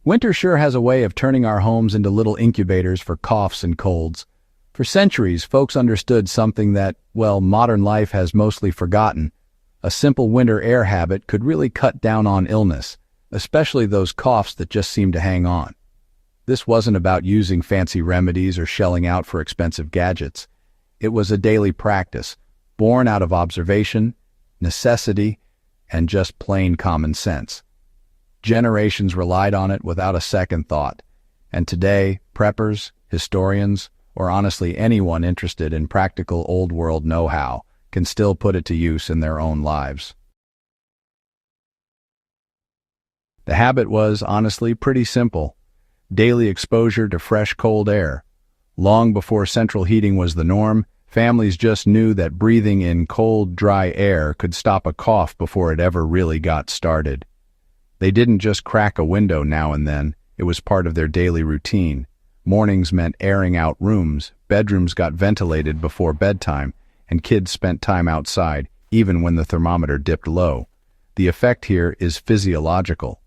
Winter sure has a way of turning our homes into little incubators for coughs and colds. For centuries, folks understood something that, well, modern life has mostly forgotten. A simple winter air habit could really cut down on illness, especially those coughs that just seem to hang on. This wasn't about using fancy remedies or shelling out for expensive gadgets. It was a daily practice, born out of observation, necessity, and just plain common sense. Generations relied on it without a second thought, and today, preppers, historians, or honestly anyone interested in practical old-world know-how can still put it to use in their own lives. The habit was, honestly, pretty simple. Daily exposure to fresh, cold air. Long before central heating was the norm, families just knew that breathing in cold, dry air could stop a cough before it ever really got started. They didn't just crack a window now and then, it was part of their daily routine. Mornings meant airing out rooms, bedrooms got ventilated before bedtime, and kids spent time outside, even when the thermometer dipped low. The effect here is physiological.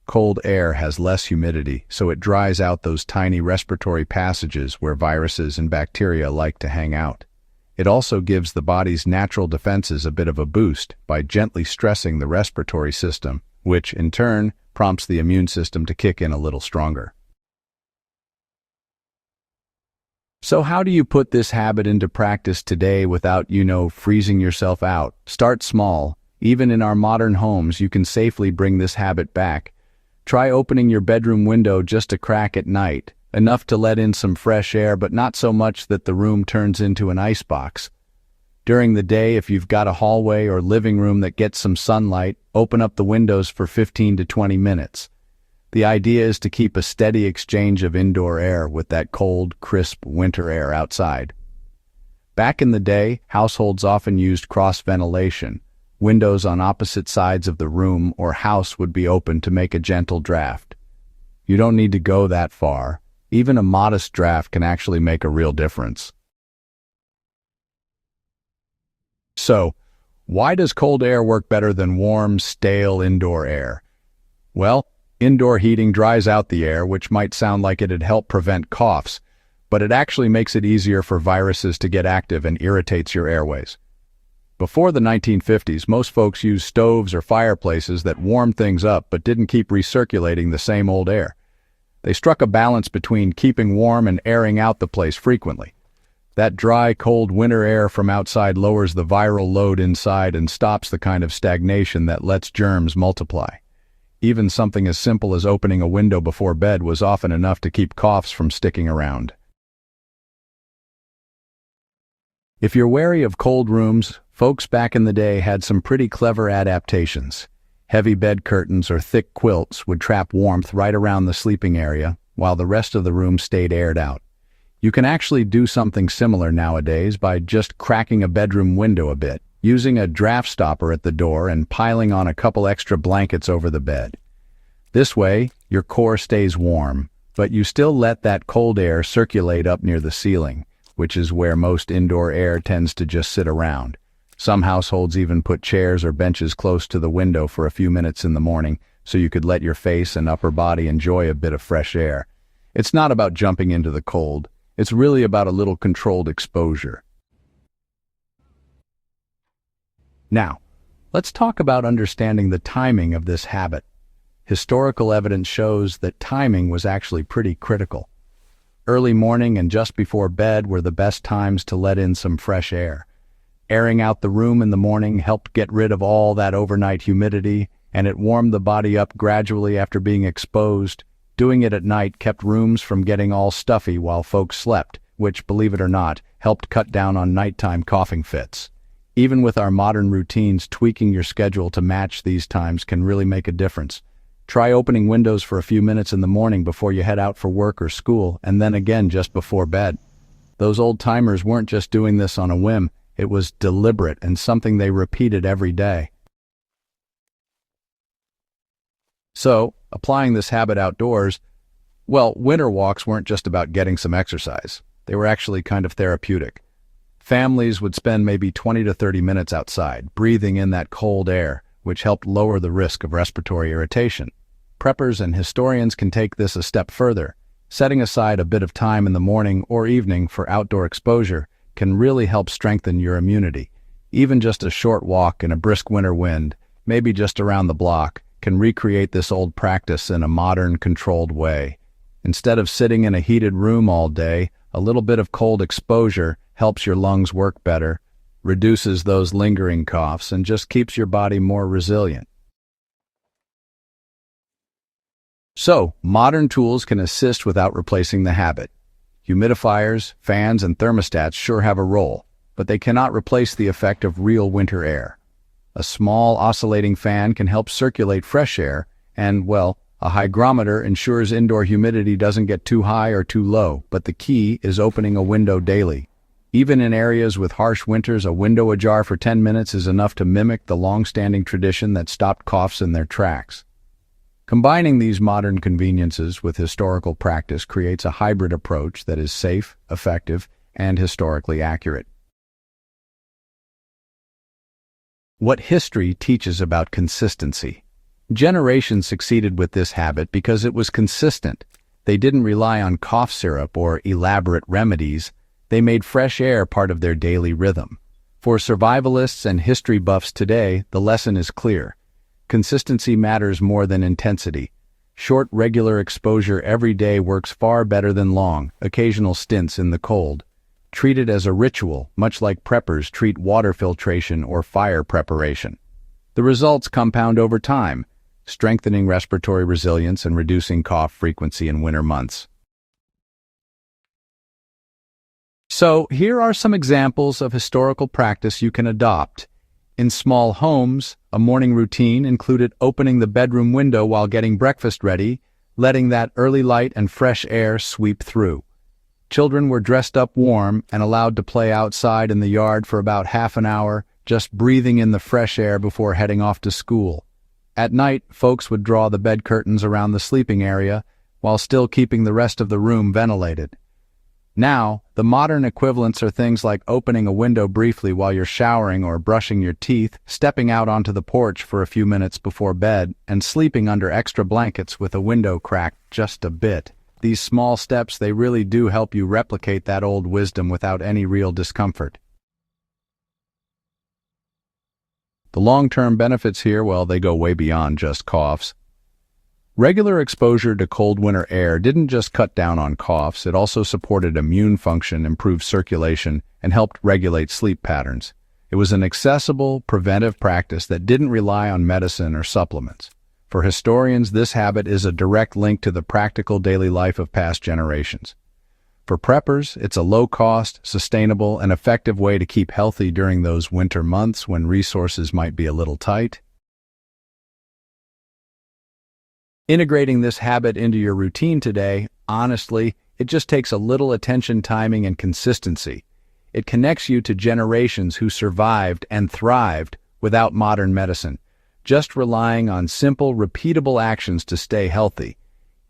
Cold air has less humidity, so it dries out those tiny respiratory passages where viruses and bacteria like to hang out. It also gives the body's natural defenses a bit of a boost by gently stressing the respiratory system, which, in turn, prompts the immune system to kick in a little stronger. So how do you put this habit into practice today without, freezing yourself out? Start small. Even in our modern homes, you can safely bring this habit back. Try opening your bedroom window just a crack at night, enough to let in some fresh air, but not so much that the room turns into an icebox. During the day, if you've got a hallway or living room that gets some sunlight, open up the windows for 15 to 20 minutes. The idea is to keep a steady exchange of indoor air with that cold, crisp winter air outside. Back in the day, households often used cross-ventilation. Windows on opposite sides of the room or house would be open to make a gentle draft. You don't need to go that far. Even a modest draft can actually make a real difference. So, why does cold air work better than warm, stale indoor air? Well, indoor heating dries out the air, which might sound like it'd help prevent coughs, but it actually makes it easier for viruses to get active and irritates your airways. Before the 1950s, most folks used stoves or fireplaces that warmed things up but didn't keep recirculating the same old air. They struck a balance between keeping warm and airing out the place frequently. That dry, cold winter air from outside lowers the viral load inside and stops the kind of stagnation that lets germs multiply. Even something as simple as opening a window before bed was often enough to keep coughs from sticking around. If you're wary of cold rooms, folks back in the day had some pretty clever adaptations. Heavy bed curtains or thick quilts would trap warmth right around the sleeping area, while the rest of the room stayed aired out. You can actually do something similar nowadays by just cracking a bedroom window a bit, using a draft stopper at the door and piling on a couple extra blankets over the bed. This way, your core stays warm, but you still let that cold air circulate up near the ceiling, which is where most indoor air tends to just sit around. Some households even put chairs or benches close to the window for a few minutes in the morning, so you could let your face and upper body enjoy a bit of fresh air. It's not about jumping into the cold. It's really about a little controlled exposure. Now, let's talk about understanding the timing of this habit. Historical evidence shows that timing was actually pretty critical. Early morning and just before bed were the best times to let in some fresh air. Airing out the room in the morning helped get rid of all that overnight humidity, and it warmed the body up gradually after being exposed. Doing it at night kept rooms from getting all stuffy while folks slept, which, believe it or not, helped cut down on nighttime coughing fits. Even with our modern routines, tweaking your schedule to match these times can really make a difference. Try opening windows for a few minutes in the morning before you head out for work or school, and then again just before bed. Those old-timers weren't just doing this on a whim. It was deliberate and something they repeated every day. So, applying this habit outdoors, well, winter walks weren't just about getting some exercise. They were actually kind of therapeutic. Families would spend maybe 20 to 30 minutes outside, breathing in that cold air, which helped lower the risk of respiratory irritation. preppers and historians can take this a step further. Setting aside a bit of time in the morning or evening for outdoor exposure can really help strengthen your immunity. Even just a short walk in a brisk winter wind, maybe just around the block, can recreate this old practice in a modern, controlled way. Instead of sitting in a heated room all day, a little bit of cold exposure helps your lungs work better, reduces those lingering coughs, and just keeps your body more resilient. So, modern tools can assist without replacing the habit. Humidifiers, fans, and thermostats sure have a role, but they cannot replace the effect of real winter air. A small oscillating fan can help circulate fresh air, and, well, a hygrometer ensures indoor humidity doesn't get too high or too low, but the key is opening a window daily. Even in areas with harsh winters, a window ajar for 10 minutes is enough to mimic the long-standing tradition that stopped coughs in their tracks. Combining these modern conveniences with historical practice creates a hybrid approach that is safe, effective, and historically accurate. What history teaches about consistency. Generations succeeded with this habit because it was consistent. They didn't rely on cough syrup or elaborate remedies. They made fresh air part of their daily rhythm. For survivalists and history buffs today, the lesson is clear. Consistency matters more than intensity. Short, regular exposure every day works far better than long, occasional stints in the cold. Treat it as a ritual, much like preppers treat water filtration or fire preparation. The results compound over time, strengthening respiratory resilience and reducing cough frequency in winter months. So, here are some examples of historical practice you can adopt. In small homes, a morning routine included opening the bedroom window while getting breakfast ready, letting that early light and fresh air sweep through. Children were dressed up warm and allowed to play outside in the yard for about half an hour, just breathing in the fresh air before heading off to school. At night, folks would draw the bed curtains around the sleeping area while still keeping the rest of the room ventilated. Now, the modern equivalents are things like opening a window briefly while you're showering or brushing your teeth, stepping out onto the porch for a few minutes before bed, and sleeping under extra blankets with a window cracked just a bit. These small steps, they really do help you replicate that old wisdom without any real discomfort. The long-term benefits here, well, they go way beyond just coughs. Regular exposure to cold winter air didn't just cut down on coughs, it also supported immune function, improved circulation, and helped regulate sleep patterns. It was an accessible, preventive practice that didn't rely on medicine or supplements. For historians, this habit is a direct link to the practical daily life of past generations. For preppers, it's a low-cost, sustainable, and effective way to keep healthy during those winter months when resources might be a little tight. Integrating this habit into your routine today, honestly, it just takes a little attention, timing, and consistency. It connects you to generations who survived and thrived without modern medicine, just relying on simple, repeatable actions to stay healthy.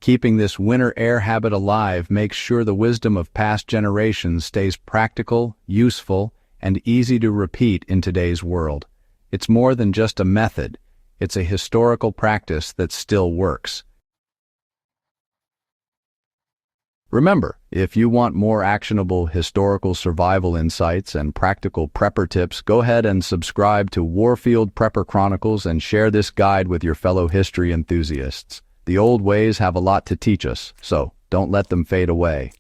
Keeping this winter air habit alive makes sure the wisdom of past generations stays practical, useful, and easy to repeat in today's world. It's more than just a method. It's a historical practice that still works. Remember, if you want more actionable historical survival insights and practical prepper tips, go ahead and subscribe to Warfield Prepper Chronicles and share this guide with your fellow history enthusiasts. The old ways have a lot to teach us, so don't let them fade away.